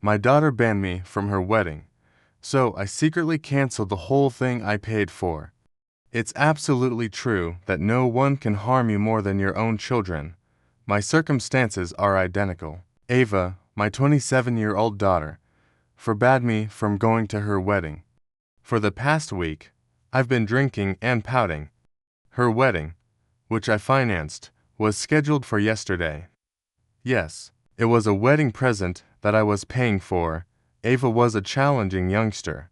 My daughter banned me from her wedding, so I secretly canceled the whole thing I paid for. It's absolutely true that no one can harm you more than your own children. My circumstances are identical. Ava, my 27-year-old daughter, forbade me from going to her wedding. For the past week, I've been drinking and pouting. Her wedding, which I financed, was scheduled for yesterday. Yes, it was a wedding present that I was paying for. Ava was a challenging youngster.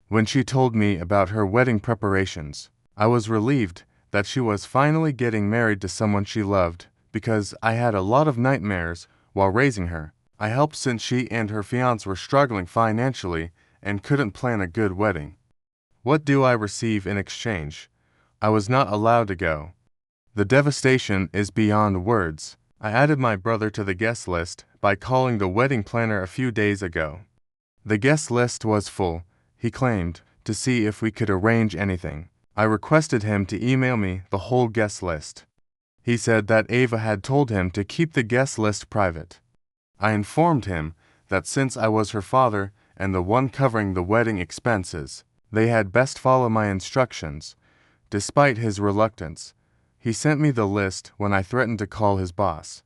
When she told me about her wedding preparations, I was relieved that she was finally getting married to someone she loved, because I had a lot of nightmares while raising her. I helped since she and her fiancé were struggling financially and couldn't plan a good wedding. What do I receive in exchange? I was not allowed to go. The devastation is beyond words. I added my brother to the guest list by calling the wedding planner a few days ago. The guest list was full, he claimed, to see if we could arrange anything. I requested him to email me the whole guest list. He said that Ava had told him to keep the guest list private. I informed him that since I was her father and the one covering the wedding expenses, they had best follow my instructions. Despite his reluctance, he sent me the list when I threatened to call his boss.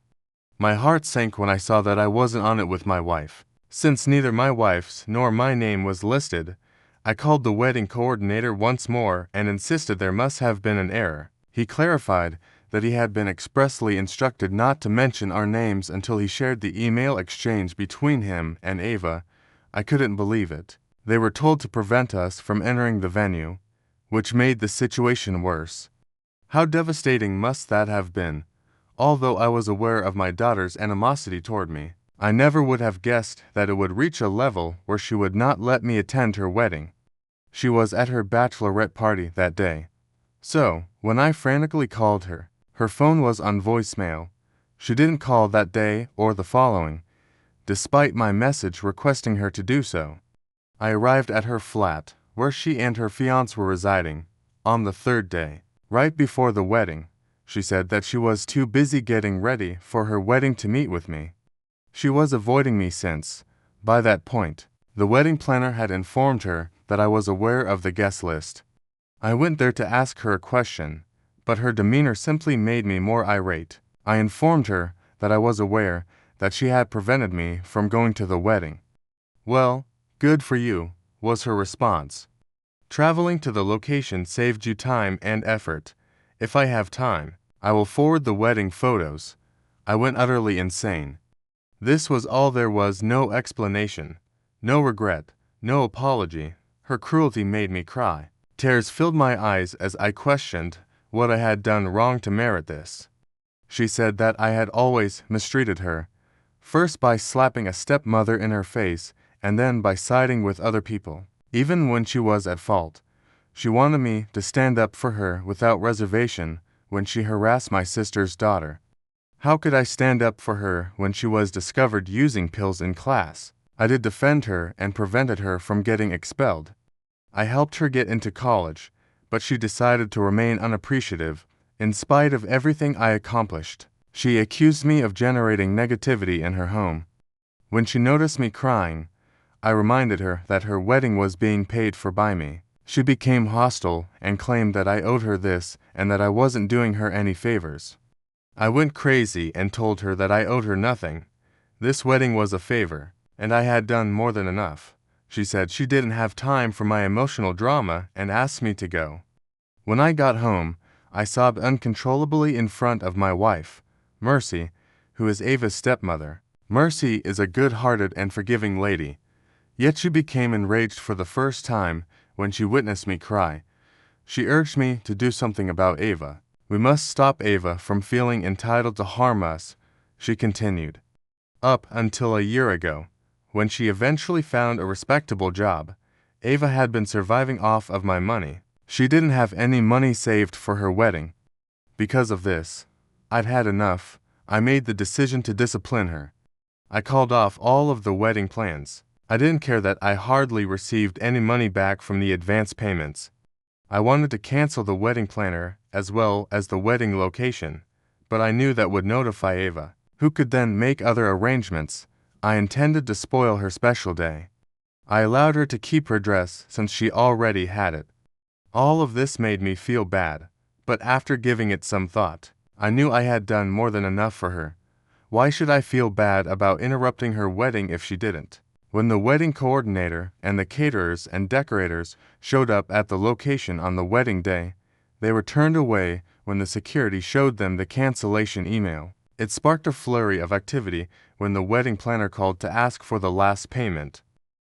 My heart sank when I saw that I wasn't on it with my wife. Since neither my wife's nor my name was listed, I called the wedding coordinator once more and insisted there must have been an error. He clarified that he had been expressly instructed not to mention our names until he shared the email exchange between him and Ava. I couldn't believe it. They were told to prevent us from entering the venue, which made the situation worse. How devastating must that have been? Although I was aware of my daughter's animosity toward me, I never would have guessed that it would reach a level where she would not let me attend her wedding. She was at her bachelorette party that day. So, when I frantically called her, her phone was on voicemail. She didn't call that day or the following, despite my message requesting her to do so. I arrived at her flat, where she and her fiancé were residing, on the third day. Right before the wedding, she said that she was too busy getting ready for her wedding to meet with me. She was avoiding me since, by that point, the wedding planner had informed her that I was aware of the guest list. I went there to ask her a question, but her demeanor simply made me more irate. I informed her that I was aware that she had prevented me from going to the wedding. Well, good for you, was her response. Traveling to the location saved you time and effort. If I have time, I will forward the wedding photos. I went utterly insane. This was all there was, no explanation, no regret, no apology. Her cruelty made me cry. Tears filled my eyes as I questioned what I had done wrong to merit this. She said that I had always mistreated her, first by slapping a stepmother in her face and then by siding with other people. Even when she was at fault, she wanted me to stand up for her without reservation when she harassed my sister's daughter. How could I stand up for her when she was discovered using pills in class? I did defend her and prevented her from getting expelled. I helped her get into college, but she decided to remain unappreciative in spite of everything I accomplished. She accused me of generating negativity in her home. When she noticed me crying, I reminded her that her wedding was being paid for by me. She became hostile and claimed that I owed her this and that I wasn't doing her any favors. I went crazy and told her that I owed her nothing. This wedding was a favor, and I had done more than enough. She said she didn't have time for my emotional drama and asked me to go. When I got home, I sobbed uncontrollably in front of my wife, Mercy, who is Ava's stepmother. Mercy is a good-hearted and forgiving lady. Yet she became enraged for the first time when she witnessed me cry. She urged me to do something about Ava. We must stop Ava from feeling entitled to harm us, she continued. Up until a year ago, when she eventually found a respectable job, Ava had been surviving off of my money. She didn't have any money saved for her wedding. Because of this, I'd had enough. I made the decision to discipline her. I called off all of the wedding plans. I didn't care that I hardly received any money back from the advance payments. I wanted to cancel the wedding planner as well as the wedding location, but I knew that would notify Ava, who could then make other arrangements. I intended to spoil her special day. I allowed her to keep her dress since she already had it. All of this made me feel bad, but after giving it some thought, I knew I had done more than enough for her. Why should I feel bad about interrupting her wedding if she didn't? When the wedding coordinator and the caterers and decorators showed up at the location on the wedding day, they were turned away when the security showed them the cancellation email. It sparked a flurry of activity when the wedding planner called to ask for the last payment.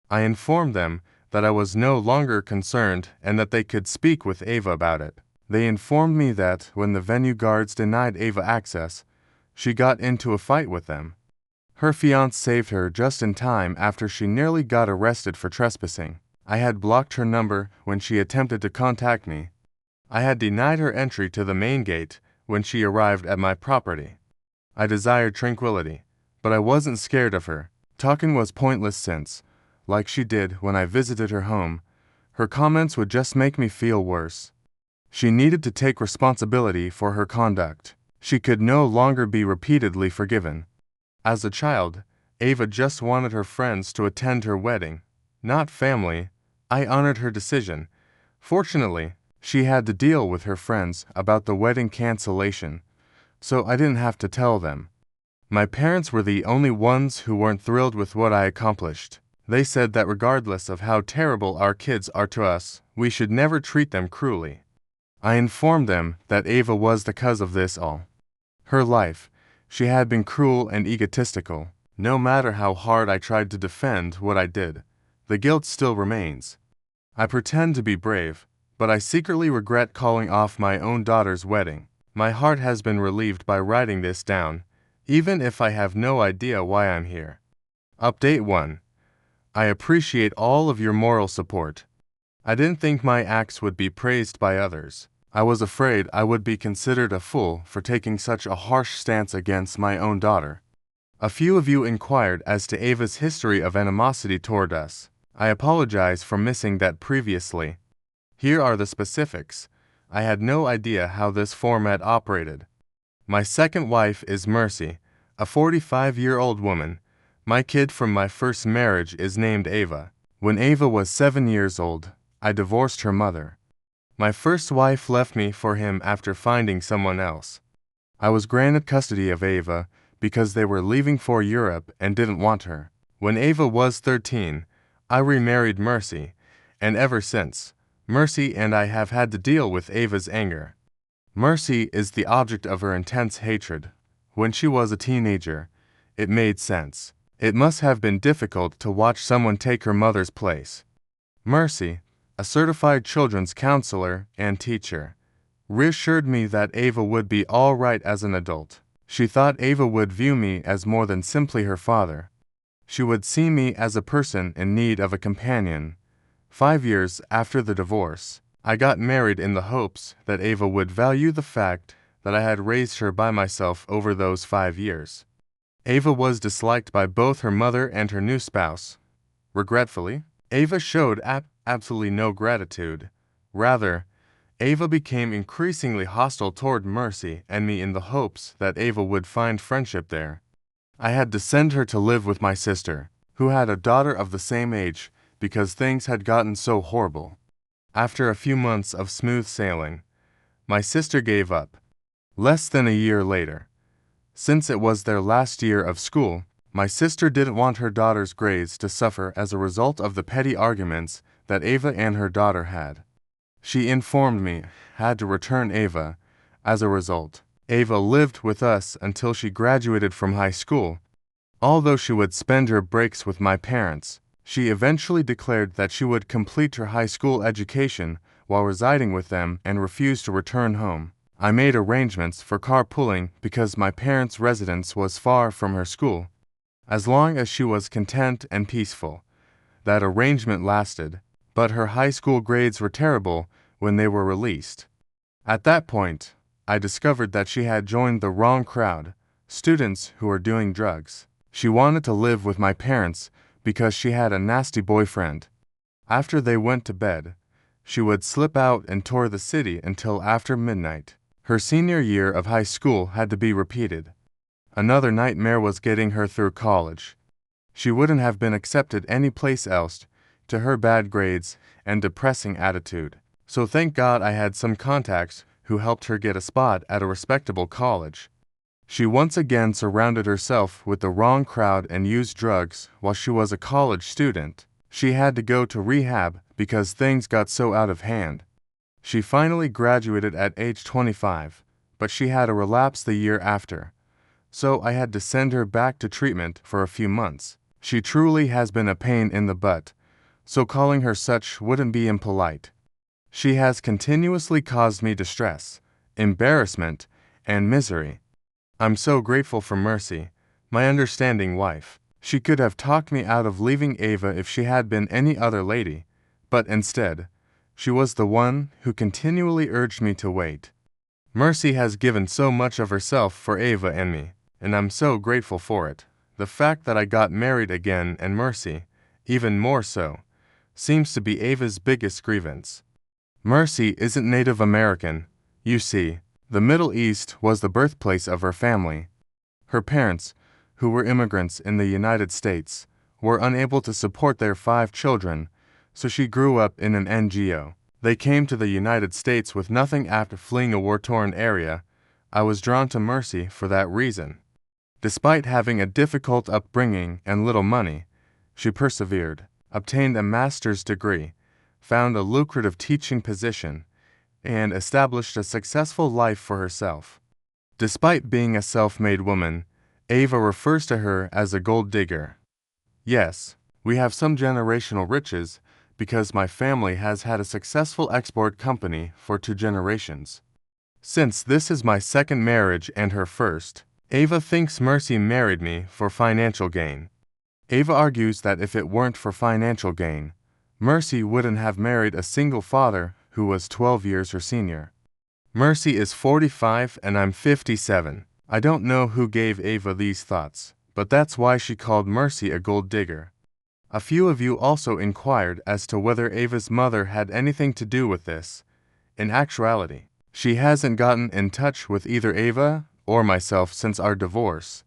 I informed them that I was no longer concerned and that they could speak with Ava about it. They informed me that when the venue guards denied Ava access, she got into a fight with them. Her fiancé saved her just in time after she nearly got arrested for trespassing. I had blocked her number when she attempted to contact me. I had denied her entry to the main gate when she arrived at my property. I desired tranquility, but I wasn't scared of her. Talking was pointless since, like she did when I visited her home, her comments would just make me feel worse. She needed to take responsibility for her conduct. She could no longer be repeatedly forgiven. As a child, Ava just wanted her friends to attend her wedding, not family. I honored her decision. Fortunately, she had to deal with her friends about the wedding cancellation, so I didn't have to tell them. My parents were the only ones who weren't thrilled with what I accomplished. They said that regardless of how terrible our kids are to us, we should never treat them cruelly. I informed them that Ava was the cause of this all. Her life, she had been cruel and egotistical. No matter how hard I tried to defend what I did, the guilt still remains. I pretend to be brave, but I secretly regret calling off my own daughter's wedding. My heart has been relieved by writing this down, even if I have no idea why I'm here. Update 1. I appreciate all of your moral support. I didn't think my acts would be praised by others. I was afraid I would be considered a fool for taking such a harsh stance against my own daughter. A few of you inquired as to Ava's history of animosity toward us. I apologize for missing that previously. Here are the specifics. I had no idea how this format operated. My second wife is Mercy, a 45-year-old woman. My kid from my first marriage is named Ava. When Ava was 7 years old, I divorced her mother. My first wife left me for him after finding someone else. I was granted custody of Ava because they were leaving for Europe and didn't want her. When Ava was 13, I remarried Mercy, and ever since, Mercy and I have had to deal with Ava's anger. Mercy is the object of her intense hatred. When she was a teenager, it made sense. It must have been difficult to watch someone take her mother's place. Mercy, a certified children's counselor and teacher, reassured me that Ava would be all right as an adult. She thought Ava would view me as more than simply her father. She would see me as a person in need of a companion. 5 years after the divorce, I got married in the hopes that Ava would value the fact that I had raised her by myself over those 5 years. Ava was disliked by both her mother and her new spouse. Regretfully, Ava showed absolutely no gratitude. Rather, Ava became increasingly hostile toward Mercy and me in the hopes that Ava would find friendship there. I had to send her to live with my sister, who had a daughter of the same age, because things had gotten so horrible. After a few months of smooth sailing, my sister gave up. Less than a year later, since it was their last year of school, my sister didn't want her daughter's grades to suffer as a result of the petty arguments that Ava and her daughter had. She informed me I had to return Ava. As a result, Ava lived with us until she graduated from high school. Although she would spend her breaks with my parents, she eventually declared that she would complete her high school education while residing with them and refused to return home. I made arrangements for carpooling because my parents' residence was far from her school. As long as she was content and peaceful, that arrangement lasted, but her high school grades were terrible when they were released. At that point, I discovered that she had joined the wrong crowd, students who were doing drugs. She wanted to live with my parents because she had a nasty boyfriend. After they went to bed, she would slip out and tour the city until after midnight. Her senior year of high school had to be repeated. Another nightmare was getting her through college. She wouldn't have been accepted any place else to her bad grades and depressing attitude. So thank God I had some contacts who helped her get a spot at a respectable college. She once again surrounded herself with the wrong crowd and used drugs while she was a college student. She had to go to rehab because things got so out of hand. She finally graduated at age 25, but she had a relapse the year after. So I had to send her back to treatment for a few months. She truly has been a pain in the butt, so calling her such wouldn't be impolite. She has continuously caused me distress, embarrassment, and misery. I'm so grateful for Mercy, my understanding wife. She could have talked me out of leaving Ava if she had been any other lady, but instead, she was the one who continually urged me to wait. Mercy has given so much of herself for Ava and me, and I'm so grateful for it. The fact that I got married again and Mercy, even more so, seems to be Ava's biggest grievance. Mercy isn't Native American. You see, the Middle East was the birthplace of her family. Her parents, who were immigrants in the United States, were unable to support their 5 children, so she grew up in an NGO. They came to the United States with nothing after fleeing a war-torn area. I was drawn to Mercy for that reason. Despite having a difficult upbringing and little money, she persevered, obtained a master's degree, found a lucrative teaching position, and established a successful life for herself. Despite being a self-made woman, Ava refers to her as a gold digger. Yes, we have some generational riches because my family has had a successful export company for 2 generations. Since this is my second marriage and her first, Ava thinks Mercy married me for financial gain. Ava argues that if it weren't for financial gain, Mercy wouldn't have married a single father who was 12 years her senior. Mercy is 45 and I'm 57. I don't know who gave Ava these thoughts, but that's why she called Mercy a gold digger. A few of you also inquired as to whether Ava's mother had anything to do with this. In actuality, she hasn't gotten in touch with either Ava or myself since our divorce.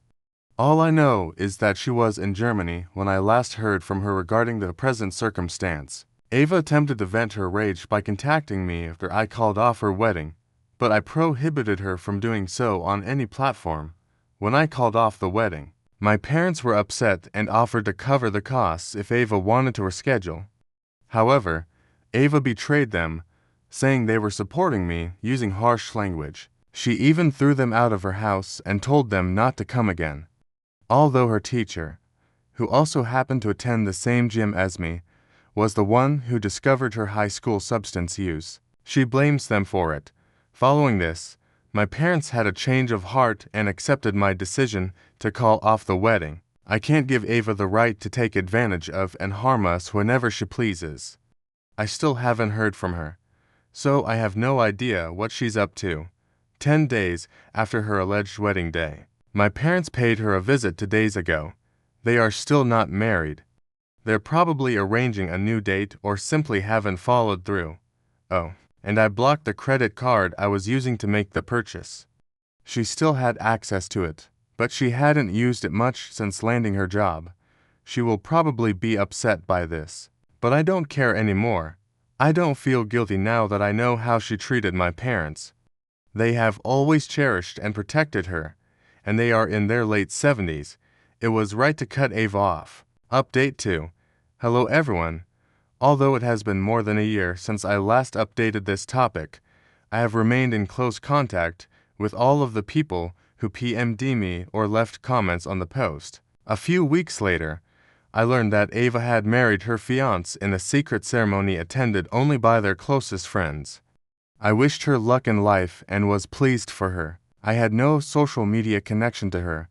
All I know is that she was in Germany when I last heard from her regarding the present circumstance. Ava attempted to vent her rage by contacting me after I called off her wedding, but I prohibited her from doing so on any platform. When I called off the wedding, my parents were upset and offered to cover the costs if Ava wanted to reschedule. However, Ava betrayed them, saying they were supporting me using harsh language. She even threw them out of her house and told them not to come again. Although her teacher, who also happened to attend the same gym as me, was the one who discovered her high school substance use, she blames them for it. Following this, my parents had a change of heart and accepted my decision to call off the wedding. I can't give Ava the right to take advantage of and harm us whenever she pleases. I still haven't heard from her, so I have no idea what she's up to. 10 days after her alleged wedding day, my parents paid her a visit 2 days ago. They are still not married. They're probably arranging a new date or simply haven't followed through. Oh, and I blocked the credit card I was using to make the purchase. She still had access to it, but she hadn't used it much since landing her job. She will probably be upset by this, but I don't care anymore. I don't feel guilty now that I know how she treated my parents. They have always cherished and protected her, and they are in their late 70s. It was right to cut Ava off. Update 2. Hello everyone. Although it has been more than a year since I last updated this topic, I have remained in close contact with all of the people who PM'd me or left comments on the post. A few weeks later, I learned that Ava had married her fiancé in a secret ceremony attended only by their closest friends. I wished her luck in life and was pleased for her. I had no social media connection to her,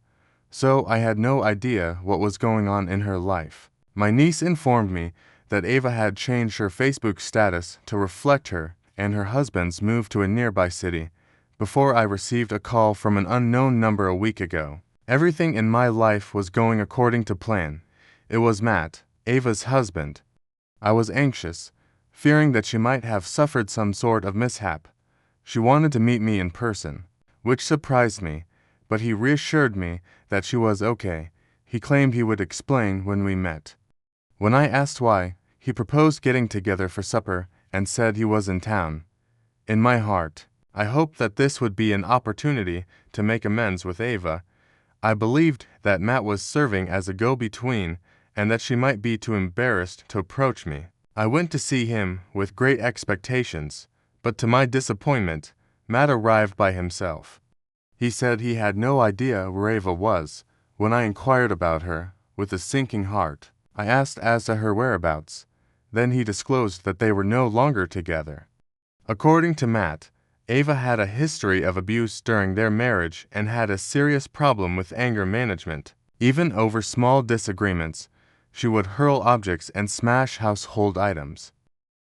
so I had no idea what was going on in her life. My niece informed me that Ava had changed her Facebook status to reflect her and her husband's move to a nearby city before I received a call from an unknown number a week ago. Everything in my life was going according to plan. It was Matt, Ava's husband. I was anxious, fearing that she might have suffered some sort of mishap. She wanted to meet me in person, which surprised me, but he reassured me that she was okay, he claimed he would explain when we met. When I asked why, he proposed getting together for supper and said he was in town. In my heart, I hoped that this would be an opportunity to make amends with Ava. I believed that Matt was serving as a go-between and that she might be too embarrassed to approach me. I went to see him with great expectations, but to my disappointment, Matt arrived by himself. He said he had no idea where Ava was. When I inquired about her, with a sinking heart, I asked as to her whereabouts. Then he disclosed that they were no longer together. According to Matt, Ava had a history of abuse during their marriage and had a serious problem with anger management. Even over small disagreements, she would hurl objects and smash household items.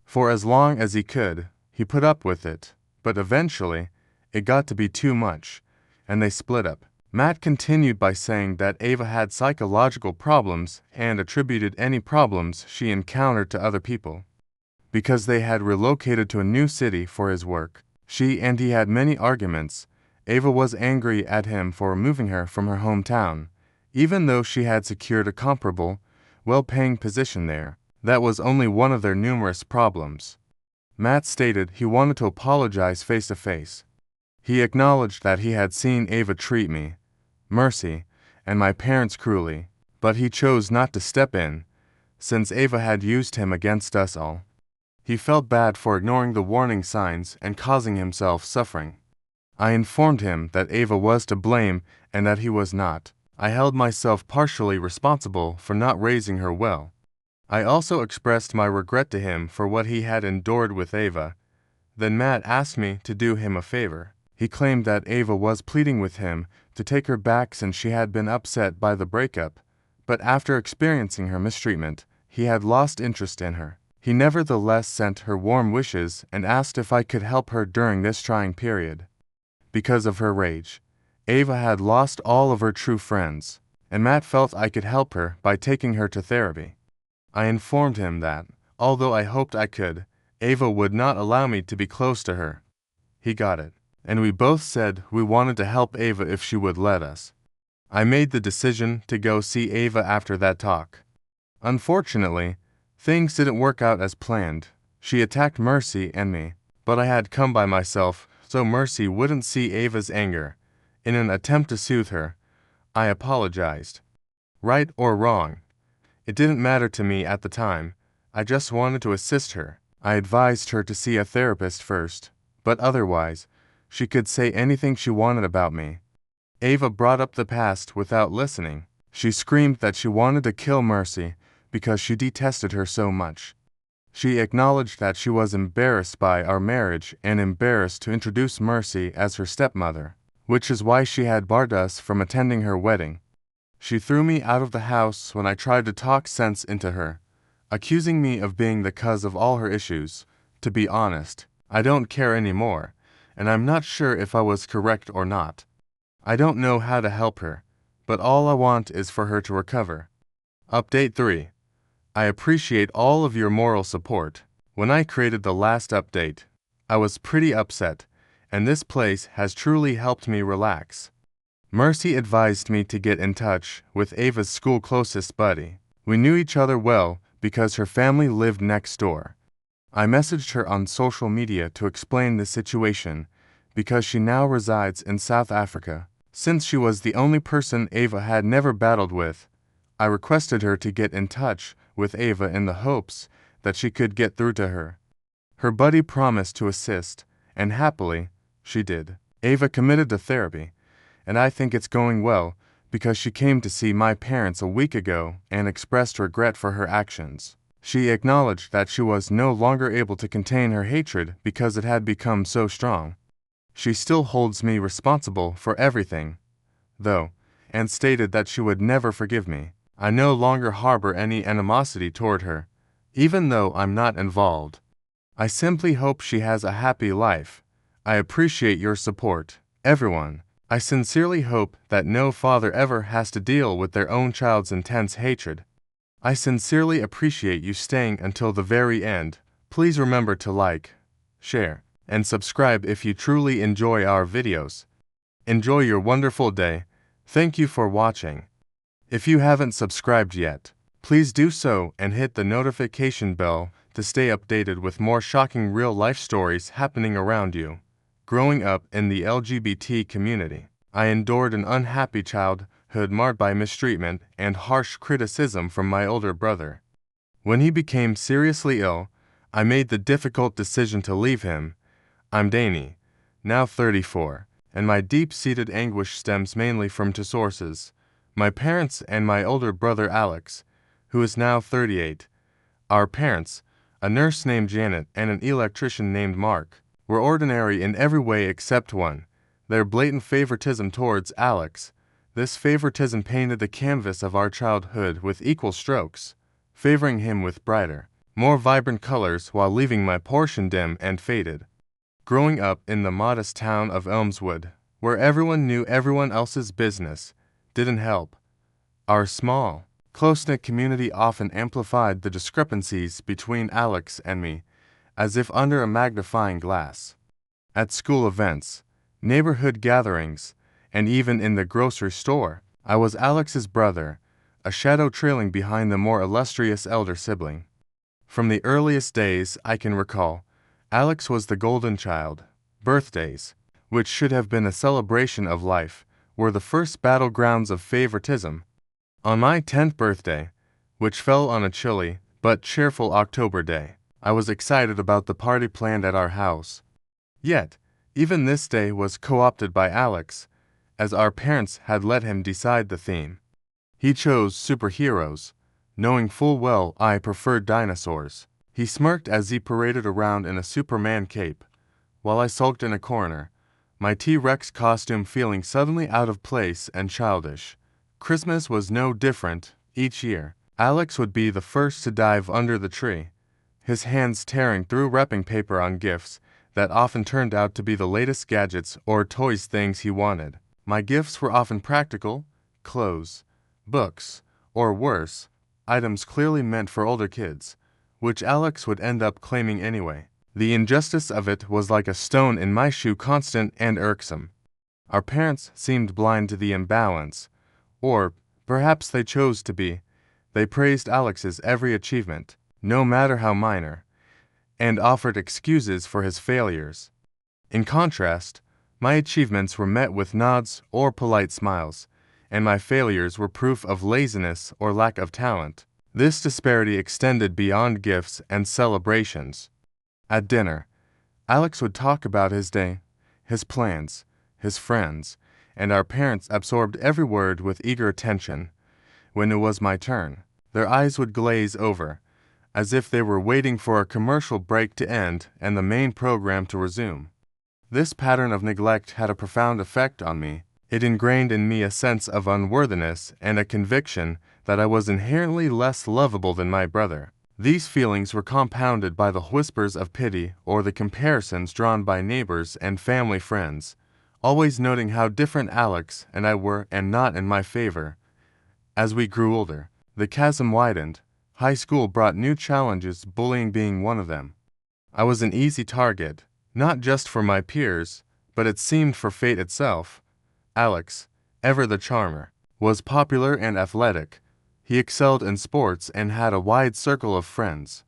For as long as he could, he put up with it, but eventually, it got to be too much, and they split up. Matt continued by saying that Ava had psychological problems and attributed any problems she encountered to other people. Because they had relocated to a new city for his work, she and he had many arguments. Ava was angry at him for removing her from her hometown, even though she had secured a comparable, well-paying position there. That was only one of their numerous problems. Matt stated he wanted to apologize face-to-face. He acknowledged that he had seen Ava treat me, Mercy, and my parents cruelly, but he chose not to step in, since Ava had used him against us all. He felt bad for ignoring the warning signs and causing himself suffering. I informed him that Ava was to blame and that he was not. I held myself partially responsible for not raising her well. I also expressed my regret to him for what he had endured with Ava. Then Matt asked me to do him a favor. He claimed that Ava was pleading with him to take her back since she had been upset by the breakup, but after experiencing her mistreatment, he had lost interest in her. He nevertheless sent her warm wishes and asked if I could help her during this trying period. Because of her rage, Ava had lost all of her true friends, and Matt felt I could help her by taking her to therapy. I informed him that, although I hoped I could, Ava would not allow me to be close to her. He got it, and we both said we wanted to help Ava if she would let us. I made the decision to go see Ava after that talk. Unfortunately, things didn't work out as planned. She attacked Mercy and me, but I had come by myself so Mercy wouldn't see Ava's anger. In an attempt to soothe her, I apologized. Right or wrong, it didn't matter to me at the time. I just wanted to assist her. I advised her to see a therapist first, but otherwise, she could say anything she wanted about me. Ava brought up the past without listening. She screamed that she wanted to kill Mercy because she detested her so much. She acknowledged that she was embarrassed by our marriage and embarrassed to introduce Mercy as her stepmother, which is why she had barred us from attending her wedding. She threw me out of the house when I tried to talk sense into her, accusing me of being the cause of all her issues. To be honest, I don't care anymore, and I'm not sure if I was correct or not. I don't know how to help her, but all I want is for her to recover. Update 3. I appreciate all of your moral support. When I created the last update, I was pretty upset, and this place has truly helped me relax. Mercy advised me to get in touch with Ava's school closest buddy. We knew each other well because her family lived next door. I messaged her on social media to explain the situation because she now resides in South Africa. Since she was the only person Ava had never battled with, I requested her to get in touch with Ava in the hopes that she could get through to her. Her buddy promised to assist, and happily, she did. Ava committed to therapy, and I think it's going well because she came to see my parents a week ago and expressed regret for her actions. She acknowledged that she was no longer able to contain her hatred because it had become so strong. She still holds me responsible for everything, though, and stated that she would never forgive me. I no longer harbor any animosity toward her, even though I'm not involved. I simply hope she has a happy life. I appreciate your support, everyone. I sincerely hope that no father ever has to deal with their own child's intense hatred. I sincerely appreciate you staying until the very end. Please remember to like, share, and subscribe if you truly enjoy our videos. Enjoy your wonderful day. Thank you for watching. If you haven't subscribed yet, please do so and hit the notification bell to stay updated with more shocking real-life stories happening around you. Growing up in the LGBT community, I endured an unhappy childhood marred by mistreatment and harsh criticism from my older brother. When he became seriously ill, I made the difficult decision to leave him. I'm Danny, now 34, and my deep-seated anguish stems mainly from two sources: my parents and my older brother Alex, who is now 38. Our parents, a nurse named Janet and an electrician named Mark, were ordinary in every way except one: their blatant favoritism towards Alex. This favoritism painted the canvas of our childhood with equal strokes, favoring him with brighter, more vibrant colors while leaving my portion dim and faded. Growing up in the modest town of Elmswood, where everyone knew everyone else's business, didn't help. Our small, close-knit community often amplified the discrepancies between Alex and me, as if under a magnifying glass. At school events, neighborhood gatherings, and even in the grocery store, I was Alex's brother, a shadow trailing behind the more illustrious elder sibling. From the earliest days I can recall, Alex was the golden child. Birthdays, which should have been a celebration of life, were the first battlegrounds of favoritism. On my 10th birthday, which fell on a chilly but cheerful October day, I was excited about the party planned at our house. Yet, even this day was co-opted by Alex, as our parents had let him decide the theme. He chose superheroes, knowing full well I preferred dinosaurs. He smirked as he paraded around in a Superman cape, while I sulked in a corner, my T-Rex costume feeling suddenly out of place and childish. Christmas was no different. Each year, Alex would be the first to dive under the tree, his hands tearing through wrapping paper on gifts that often turned out to be the latest gadgets or toys things he wanted. My gifts were often practical: clothes, books, or worse, items clearly meant for older kids, which Alex would end up claiming anyway. The injustice of it was like a stone in my shoe, constant and irksome. Our parents seemed blind to the imbalance, or perhaps they chose to be. They praised Alex's every achievement, no matter how minor, and offered excuses for his failures. In contrast, my achievements were met with nods or polite smiles, and my failures were proof of laziness or lack of talent. This disparity extended beyond gifts and celebrations. At dinner, Alex would talk about his day, his plans, his friends, and our parents absorbed every word with eager attention. When it was my turn, their eyes would glaze over, as if they were waiting for a commercial break to end and the main program to resume. This pattern of neglect had a profound effect on me. It ingrained in me a sense of unworthiness and a conviction that I was inherently less lovable than my brother. These feelings were compounded by the whispers of pity or the comparisons drawn by neighbors and family friends, always noting how different Alex and I were and not in my favor. As we grew older, the chasm widened. High school brought new challenges, bullying being one of them. I was an easy target, not just for my peers, but it seemed for fate itself. Alex, ever the charmer, was popular and athletic. He excelled in sports and had a wide circle of friends.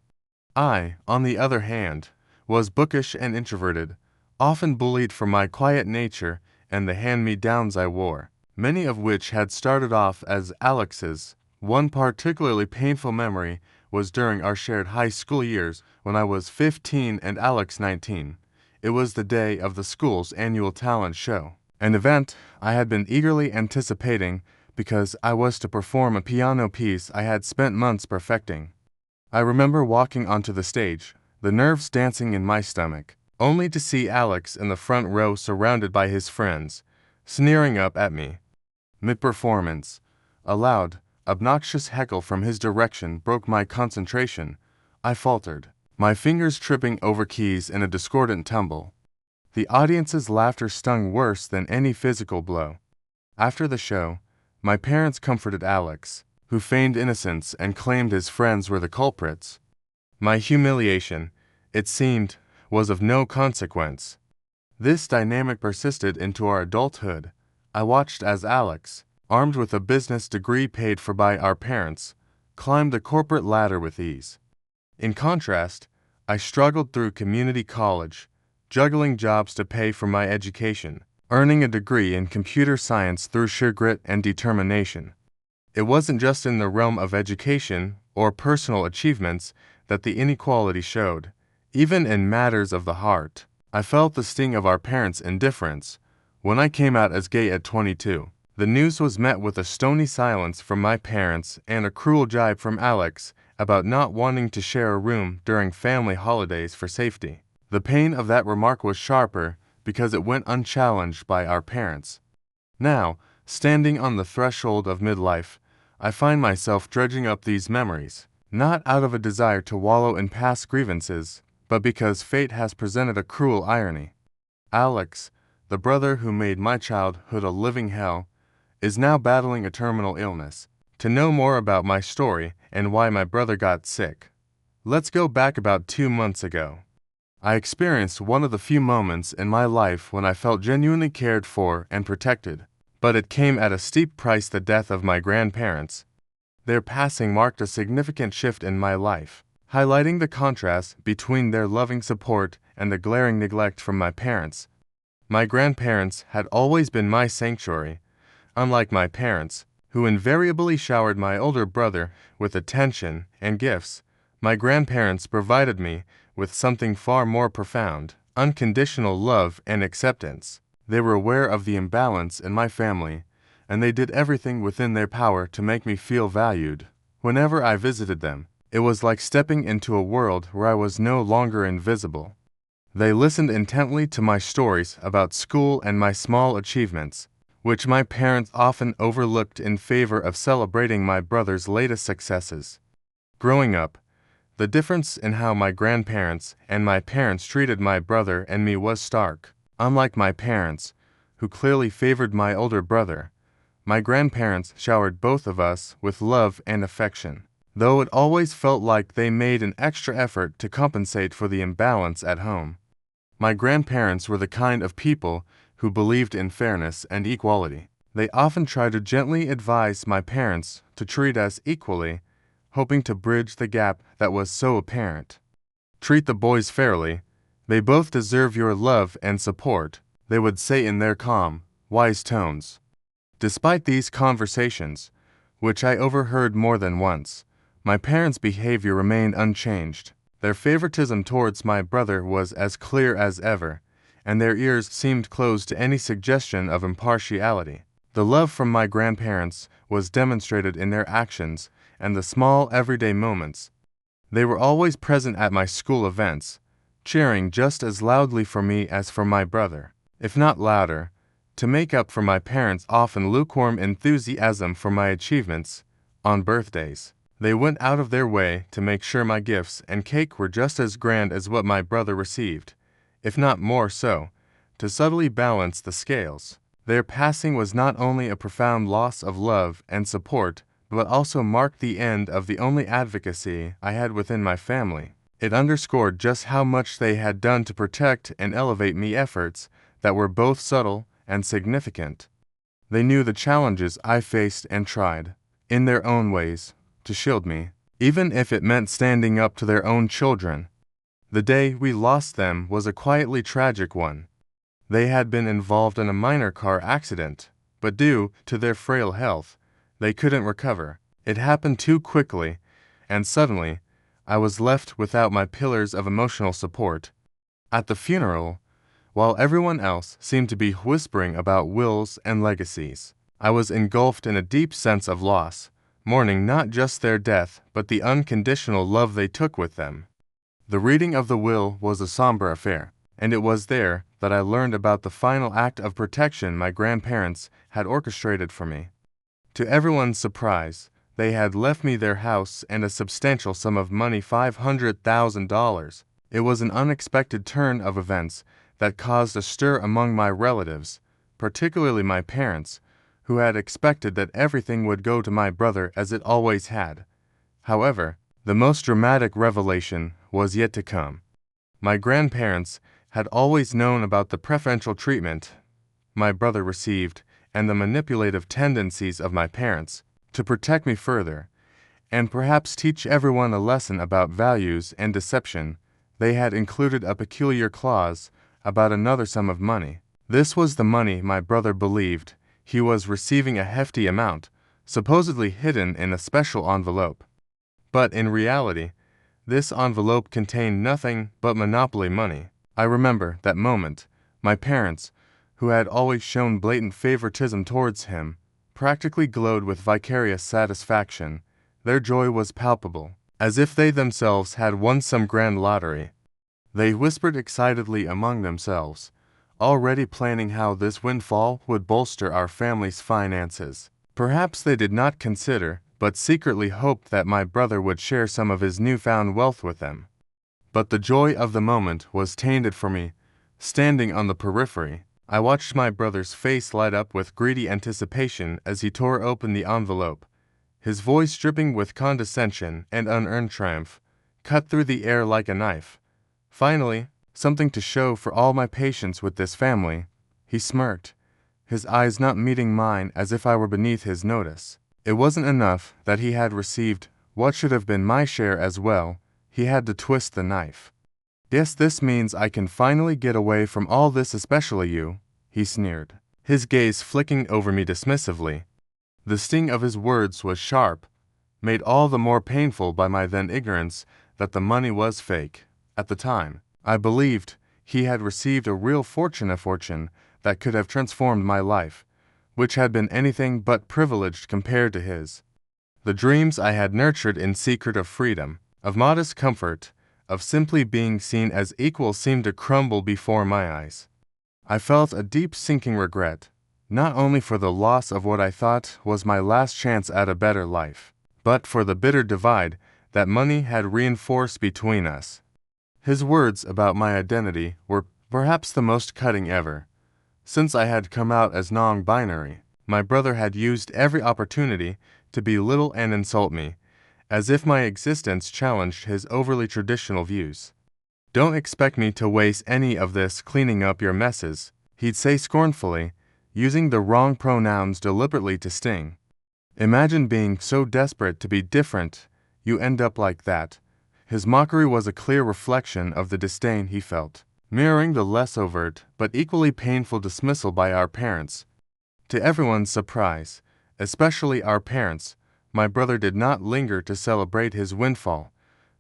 I, on the other hand, was bookish and introverted, often bullied for my quiet nature and the hand-me-downs I wore, many of which had started off as Alex's. One particularly painful memory was during our shared high school years when I was 15 and Alex 19. It was the day of the school's annual talent show, an event I had been eagerly anticipating because I was to perform a piano piece I had spent months perfecting. I remember walking onto the stage, the nerves dancing in my stomach, only to see Alex in the front row surrounded by his friends, sneering up at me. Mid-performance, a loud, obnoxious heckle from his direction broke my concentration. I faltered, my fingers tripping over keys in a discordant tumble. The audience's laughter stung worse than any physical blow. After the show, my parents comforted Alex, who feigned innocence and claimed his friends were the culprits. My humiliation, it seemed, was of no consequence. This dynamic persisted into our adulthood. I watched as Alex, armed with a business degree paid for by our parents, climbed the corporate ladder with ease. In contrast, I struggled through community college, juggling jobs to pay for my education, earning a degree in computer science through sheer grit and determination. It wasn't just in the realm of education or personal achievements that the inequality showed. Even in matters of the heart, I felt the sting of our parents' indifference. When I came out as gay at 22, the news was met with a stony silence from my parents and a cruel jibe from Alex about not wanting to share a room during family holidays for safety. The pain of that remark was sharper because it went unchallenged by our parents. Now, standing on the threshold of midlife, I find myself dredging up these memories, not out of a desire to wallow in past grievances, but because fate has presented a cruel irony. Alex, the brother who made my childhood a living hell, is now battling a terminal illness. To know more about my story and why my brother got sick, let's go back about 2 months ago. I experienced one of the few moments in my life when I felt genuinely cared for and protected, but it came at a steep price: the death of my grandparents. Their passing marked a significant shift in my life, highlighting the contrast between their loving support and the glaring neglect from my parents. My grandparents had always been my sanctuary. Unlike my parents, who invariably showered my older brother with attention and gifts, my grandparents provided me with something far more profound: unconditional love and acceptance. They were aware of the imbalance in my family, and they did everything within their power to make me feel valued. Whenever I visited them, it was like stepping into a world where I was no longer invisible. They listened intently to my stories about school and my small achievements, which my parents often overlooked in favor of celebrating my brother's latest successes. Growing up, the difference in how my grandparents and my parents treated my brother and me was stark. Unlike my parents, who clearly favored my older brother, my grandparents showered both of us with love and affection, though it always felt like they made an extra effort to compensate for the imbalance at home. My grandparents were the kind of people who believed in fairness and equality. They often tried to gently advise my parents to treat us equally, hoping to bridge the gap that was so apparent. "Treat the boys fairly. They both deserve your love and support," they would say in their calm, wise tones. Despite these conversations, which I overheard more than once, my parents' behavior remained unchanged. Their favoritism towards my brother was as clear as ever, and their ears seemed closed to any suggestion of impartiality. The love from my grandparents was demonstrated in their actions and the small everyday moments. They were always present at my school events, cheering just as loudly for me as for my brother, if not louder, to make up for my parents' often lukewarm enthusiasm for my achievements. On birthdays, they went out of their way to make sure my gifts and cake were just as grand as what my brother received, if not more so, to subtly balance the scales. Their passing was not only a profound loss of love and support, but also marked the end of the only advocacy I had within my family. It underscored just how much they had done to protect and elevate me, efforts that were both subtle and significant. They knew the challenges I faced and tried, in their own ways, to shield me, even if it meant standing up to their own children. The day we lost them was a quietly tragic one. They had been involved in a minor car accident, but due to their frail health, they couldn't recover. It happened too quickly, and suddenly, I was left without my pillars of emotional support. At the funeral, while everyone else seemed to be whispering about wills and legacies, I was engulfed in a deep sense of loss, mourning not just their death but the unconditional love they took with them. The reading of the will was a somber affair, and it was there that I learned about the final act of protection my grandparents had orchestrated for me. To everyone's surprise, they had left me their house and a substantial sum of money, $500,000. It was an unexpected turn of events that caused a stir among my relatives, particularly my parents, who had expected that everything would go to my brother as it always had. However, the most dramatic revelation was yet to come. My grandparents had always known about the preferential treatment my brother received and the manipulative tendencies of my parents, to protect me further, and perhaps teach everyone a lesson about values and deception, they had included a peculiar clause about another sum of money. This was the money my brother believed he was receiving, a hefty amount, supposedly hidden in a special envelope. But in reality, this envelope contained nothing but monopoly money. I remember that moment. My parents, who had always shown blatant favoritism towards him, practically glowed with vicarious satisfaction. Their joy was palpable, as if they themselves had won some grand lottery. They whispered excitedly among themselves, already planning how this windfall would bolster our family's finances. Perhaps they did not consider, but secretly hoped that my brother would share some of his newfound wealth with them. But the joy of the moment was tainted for me. Standing on the periphery, I watched my brother's face light up with greedy anticipation as he tore open the envelope. His voice, dripping with condescension and unearned triumph, cut through the air like a knife. Finally, something to show for all my patience with this family, he smirked, his eyes not meeting mine, as if I were beneath his notice. It wasn't enough that he had received what should have been my share as well. He had to twist the knife. "Yes, this means I can finally get away from all this, especially you," he sneered, his gaze flicking over me dismissively. The sting of his words was sharp, made all the more painful by my then ignorance that the money was fake. At the time, I believed he had received a real fortune, a fortune that could have transformed my life, which had been anything but privileged compared to his. The dreams I had nurtured in secret of freedom, of modest comfort, of simply being seen as equal seemed to crumble before my eyes. I felt a deep sinking regret, not only for the loss of what I thought was my last chance at a better life, but for the bitter divide that money had reinforced between us. His words about my identity were perhaps the most cutting ever. Since I had come out as non-binary, my brother had used every opportunity to belittle and insult me, as if my existence challenged his overly traditional views. "Don't expect me to waste any of this cleaning up your messes," he'd say scornfully, using the wrong pronouns deliberately to sting. "Imagine being so desperate to be different, you end up like that." His mockery was a clear reflection of the disdain he felt, mirroring the less overt but equally painful dismissal by our parents. To everyone's surprise, especially our parents, my brother did not linger to celebrate his windfall.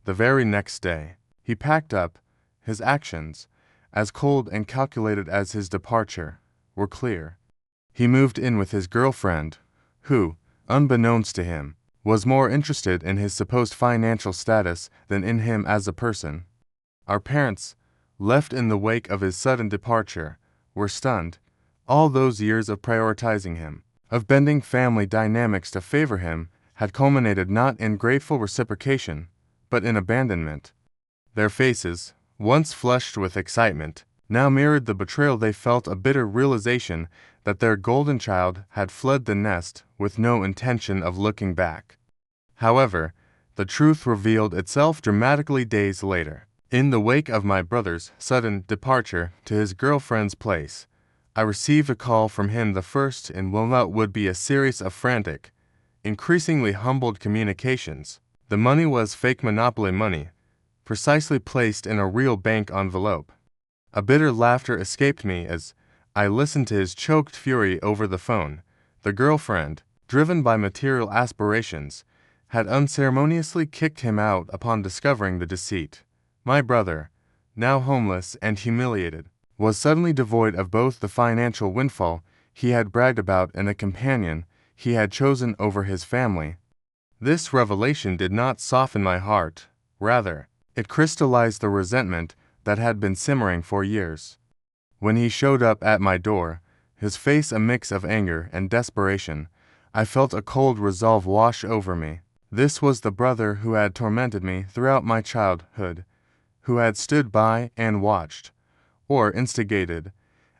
The very next day, he packed up. His actions, as cold and calculated as his departure, were clear. He moved in with his girlfriend, who, unbeknownst to him, was more interested in his supposed financial status than in him as a person. Our parents, left in the wake of his sudden departure, were stunned. All those years of prioritizing him, of bending family dynamics to favor him, had culminated not in grateful reciprocation, but in abandonment. Their faces, once flushed with excitement, now mirrored the betrayal. They felt a bitter realization that their golden child had fled the nest with no intention of looking back. However, the truth revealed itself dramatically days later. In the wake of my brother's sudden departure to his girlfriend's place, I received a call from him, the first in what would be a series of frantic, increasingly humbled communications. The money was fake monopoly money, precisely placed in a real bank envelope. A bitter laughter escaped me as I listened to his choked fury over the phone. The girlfriend, driven by material aspirations, had unceremoniously kicked him out upon discovering the deceit. My brother, now homeless and humiliated, was suddenly devoid of both the financial windfall he had bragged about and a companion he had chosen over his family. This revelation did not soften my heart. Rather, it crystallized the resentment that had been simmering for years. When he showed up at my door, his face a mix of anger and desperation, I felt a cold resolve wash over me. This was the brother who had tormented me throughout my childhood, who had stood by and watched, or instigated,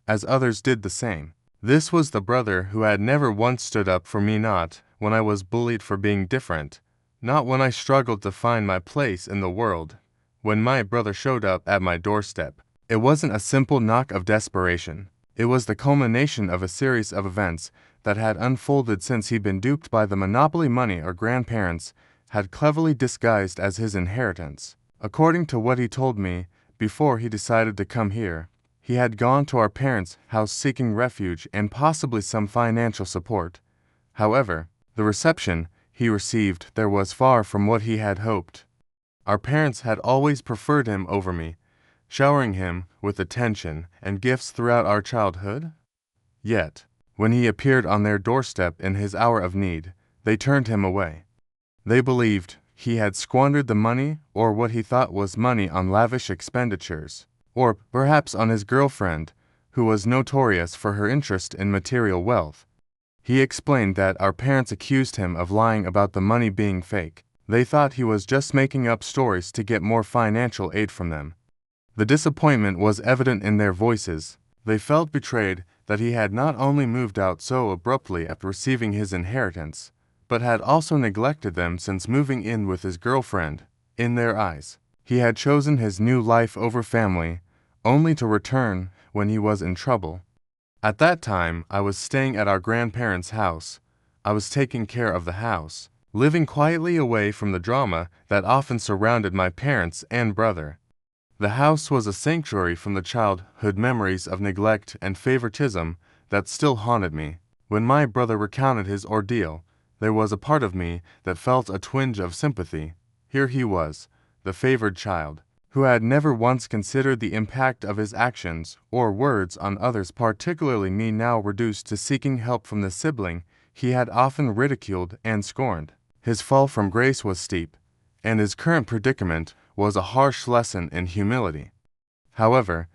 as others did the same. This was the brother who had never once stood up for me, not when I was bullied for being different, not when I struggled to find my place in the world. When my brother showed up at my doorstep, it wasn't a simple knock of desperation. It was the culmination of a series of events that had unfolded since he'd been duped by the monopoly money our grandparents had cleverly disguised as his inheritance. According to what he told me, before he decided to come here, he had gone to our parents' house seeking refuge and possibly some financial support. However, the reception he received there was far from what he had hoped. Our parents had always preferred him over me, showering him with attention and gifts throughout our childhood. Yet, when he appeared on their doorstep in his hour of need, they turned him away. They believed he had squandered the money or what he thought was money on lavish expenditures, or perhaps on his girlfriend, who was notorious for her interest in material wealth. He explained that our parents accused him of lying about the money being fake. They thought he was just making up stories to get more financial aid from them. The disappointment was evident in their voices. They felt betrayed that he had not only moved out so abruptly after receiving his inheritance, but had also neglected them since moving in with his girlfriend. In their eyes, he had chosen his new life over family, only to return when he was in trouble. At that time, I was staying at our grandparents' house. I was taking care of the house, living quietly away from the drama that often surrounded my parents and brother. The house was a sanctuary from the childhood memories of neglect and favoritism that still haunted me. When my brother recounted his ordeal, there was a part of me that felt a twinge of sympathy. Here he was, the favored child, who had never once considered the impact of his actions or words on others, particularly me, now reduced to seeking help from the sibling he had often ridiculed and scorned. His fall from grace was steep, and his current predicament was a harsh lesson in humility. However,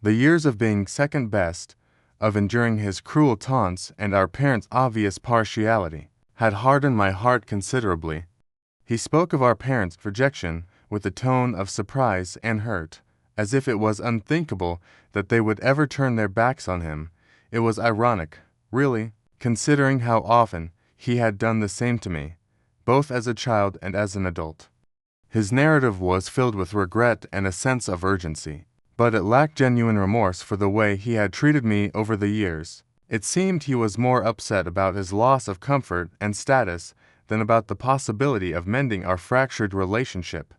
the years of being second best, of enduring his cruel taunts and our parents' obvious partiality, had hardened my heart considerably. He spoke of our parents' rejection with a tone of surprise and hurt, as if it was unthinkable that they would ever turn their backs on him. It was ironic, really, considering how often he had done the same to me, both as a child and as an adult. His narrative was filled with regret and a sense of urgency, but it lacked genuine remorse for the way he had treated me over the years. It seemed he was more upset about his loss of comfort and status than about the possibility of mending our fractured relationship.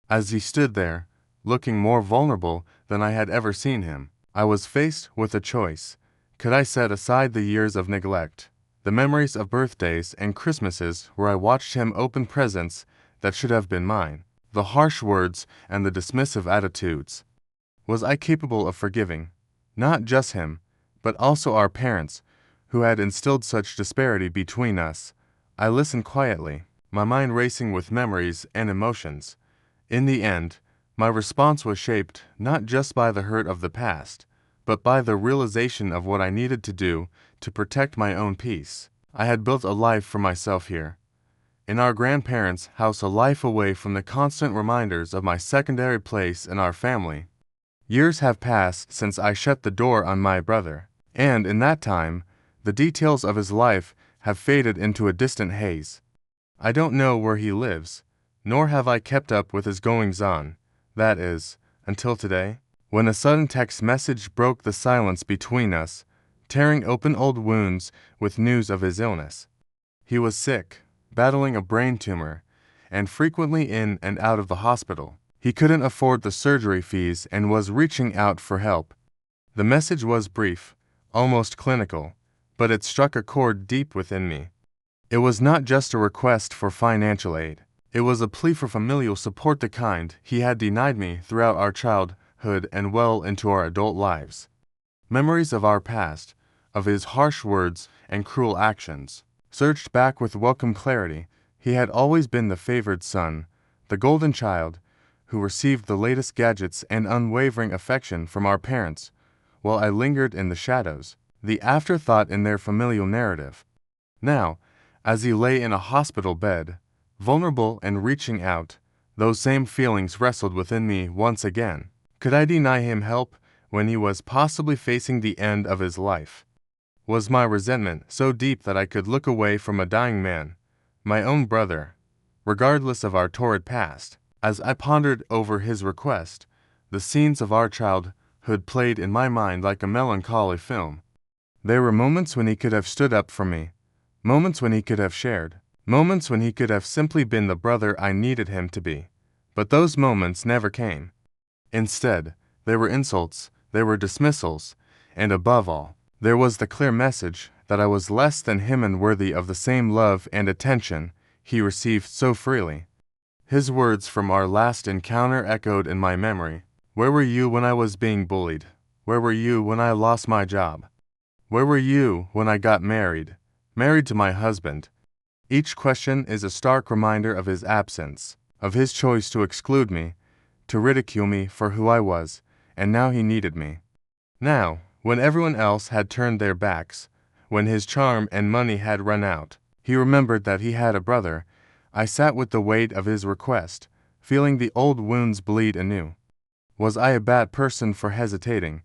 As he stood there, looking more vulnerable than I had ever seen him, I was faced with a choice. Could I set aside the years of neglect, the memories of birthdays and Christmases where I watched him open presents that should have been mine, the harsh words and the dismissive attitudes? Was I capable of forgiving, not just him, but also our parents, who had instilled such disparity between us? I listened quietly, my mind racing with memories and emotions. In the end, my response was shaped not just by the hurt of the past, but by the realization of what I needed to do to protect my own peace. I had built a life for myself here, in our grandparents' house, a life away from the constant reminders of my secondary place in our family. Years have passed since I shut the door on my brother, and in that time, the details of his life have faded into a distant haze. I don't know where he lives, nor have I kept up with his goings-on, that is, until today, when a sudden text message broke the silence between us, tearing open old wounds with news of his illness. He was sick, battling a brain tumor, and frequently in and out of the hospital. He couldn't afford the surgery fees and was reaching out for help. The message was brief, almost clinical, but it struck a chord deep within me. It was not just a request for financial aid. It was a plea for familial support, the kind he had denied me throughout our childhood and well into our adult lives. Memories of our past, of his harsh words and cruel actions, surged back with welcome clarity. He had always been the favored son, the golden child, who received the latest gadgets and unwavering affection from our parents, while I lingered in the shadows, the afterthought in their familial narrative. Now, as he lay in a hospital bed, vulnerable and reaching out, those same feelings wrestled within me once again. Could I deny him help when he was possibly facing the end of his life? Was my resentment so deep that I could look away from a dying man, my own brother, regardless of our torrid past? As I pondered over his request, the scenes of our childhood childhood played in my mind like a melancholy film. There were moments when he could have stood up for me, moments when he could have shared, moments when he could have simply been the brother I needed him to be. But those moments never came. Instead, there were insults, there were dismissals, and above all, there was the clear message that I was less than him and worthy of the same love and attention he received so freely. His words from our last encounter echoed in my memory. Where were you when I was being bullied? Where were you when I lost my job? Where were you when I got married to my husband? Each question is a stark reminder of his absence, of his choice to exclude me, to ridicule me for who I was, and now he needed me. Now, when everyone else had turned their backs, when his charm and money had run out, he remembered that he had a brother. I sat with the weight of his request, feeling the old wounds bleed anew. Was I a bad person for hesitating,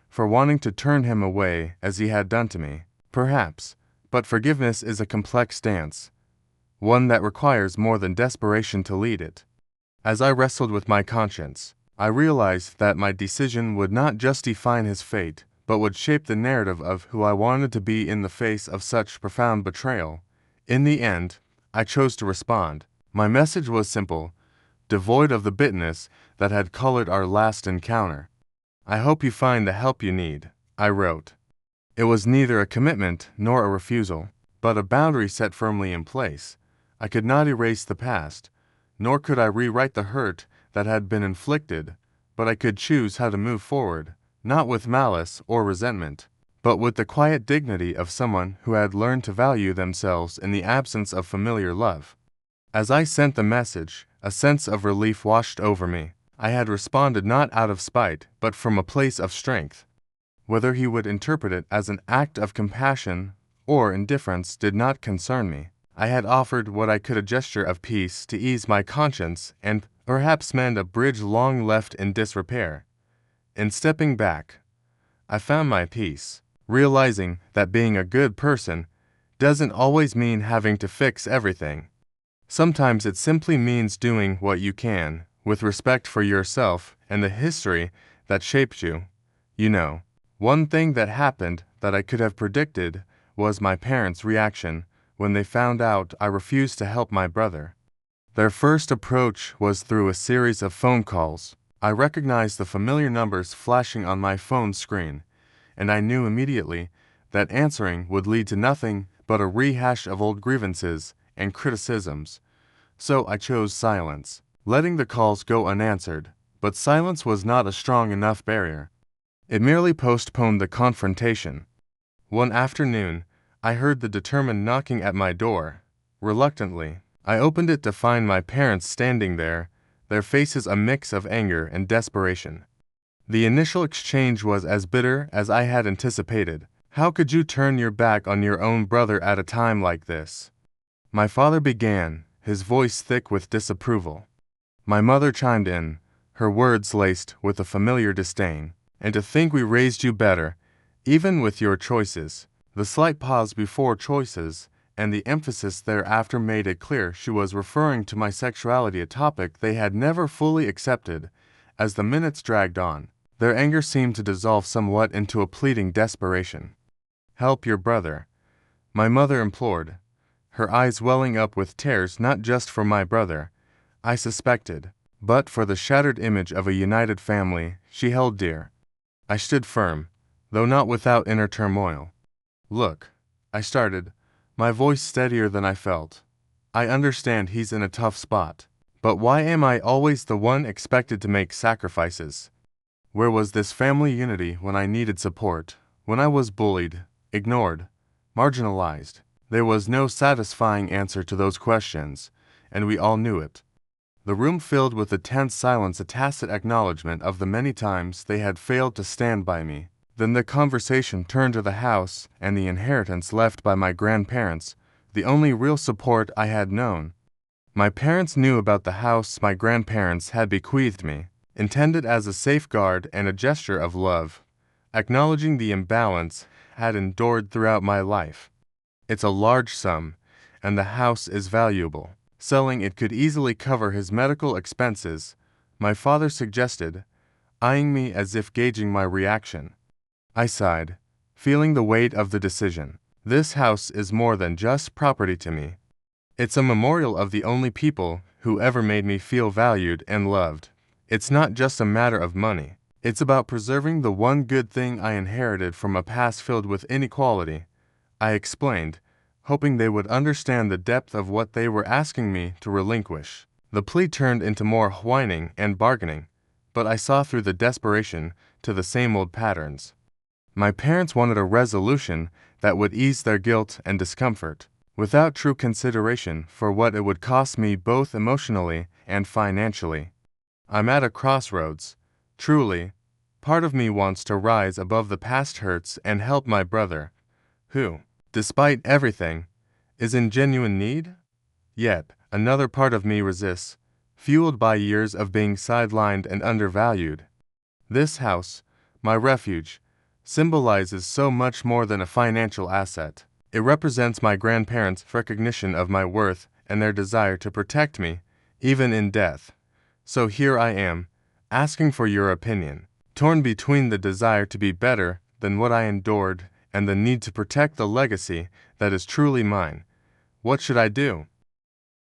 for wanting to turn him away as he had done to me? Perhaps, but forgiveness is a complex dance, one that requires more than desperation to lead it. As I wrestled with my conscience, I realized that my decision would not just define his fate, but would shape the narrative of who I wanted to be in the face of such profound betrayal. In the end, I chose to respond. My message was simple, devoid of the bitterness that had colored our last encounter. I hope you find the help you need, I wrote. It was neither a commitment nor a refusal, but a boundary set firmly in place. I could not erase the past, nor could I rewrite the hurt that had been inflicted, but I could choose how to move forward, not with malice or resentment, but with the quiet dignity of someone who had learned to value themselves in the absence of familiar love. As I sent the message, a sense of relief washed over me. I had responded not out of spite, but from a place of strength. Whether he would interpret it as an act of compassion or indifference did not concern me. I had offered what I could, a gesture of peace to ease my conscience and perhaps mend a bridge long left in disrepair. In stepping back, I found my peace, realizing that being a good person doesn't always mean having to fix everything. Sometimes it simply means doing what you can, with respect for yourself and the history that shaped you. You know, one thing that happened that I could have predicted was my parents' reaction when they found out I refused to help my brother. Their first approach was through a series of phone calls. I recognized the familiar numbers flashing on my phone screen, and I knew immediately that answering would lead to nothing but a rehash of old grievances and criticisms. So I chose silence, letting the calls go unanswered. But silence was not a strong enough barrier. It merely postponed the confrontation. One afternoon, I heard the determined knocking at my door. Reluctantly, I opened it to find my parents standing there, their faces a mix of anger and desperation. The initial exchange was as bitter as I had anticipated. How could you turn your back on your own brother at a time like this? My father began, his voice thick with disapproval. My mother chimed in, her words laced with a familiar disdain. And to think we raised you better, even with your choices. The slight pause before choices and the emphasis thereafter made it clear she was referring to my sexuality, a topic they had never fully accepted. As the minutes dragged on, their anger seemed to dissolve somewhat into a pleading desperation. Help your brother, my mother implored, her eyes welling up with tears not just for my brother, I suspected, but for the shattered image of a united family she held dear. I stood firm, though not without inner turmoil. Look, I started, my voice steadier than I felt. I understand he's in a tough spot, but why am I always the one expected to make sacrifices? Where was this family unity when I needed support, when I was bullied, ignored, marginalized? There was no satisfying answer to those questions, and we all knew it. The room filled with a tense silence, a tacit acknowledgement of the many times they had failed to stand by me. Then the conversation turned to the house and the inheritance left by my grandparents, the only real support I had known. My parents knew about the house my grandparents had bequeathed me, intended as a safeguard and a gesture of love, acknowledging the imbalance had endured throughout my life. It's a large sum, and the house is valuable. Selling it could easily cover his medical expenses, my father suggested. eyeing me as if gauging my reaction. I sighed, feeling the weight of the decision. This house is more than just property to me. It's a memorial of the only people who ever made me feel valued and loved. It's not just a matter of money. It's about preserving the one good thing I inherited from a past filled with inequality, I explained, hoping they would understand the depth of what they were asking me to relinquish. The plea turned into more whining and bargaining, but I saw through the desperation to the same old patterns. My parents wanted a resolution that would ease their guilt and discomfort, without true consideration for what it would cost me both emotionally and financially. I'm at a crossroads. Truly, part of me wants to rise above the past hurts and help my brother, who, despite everything, is in genuine need. Yet, another part of me resists, fueled by years of being sidelined and undervalued. This house, my refuge, symbolizes so much more than a financial asset. It represents my grandparents' recognition of my worth and their desire to protect me, even in death. So here I am, asking for your opinion, torn between the desire to be better than what I endured and the need to protect the legacy that is truly mine. What should I do?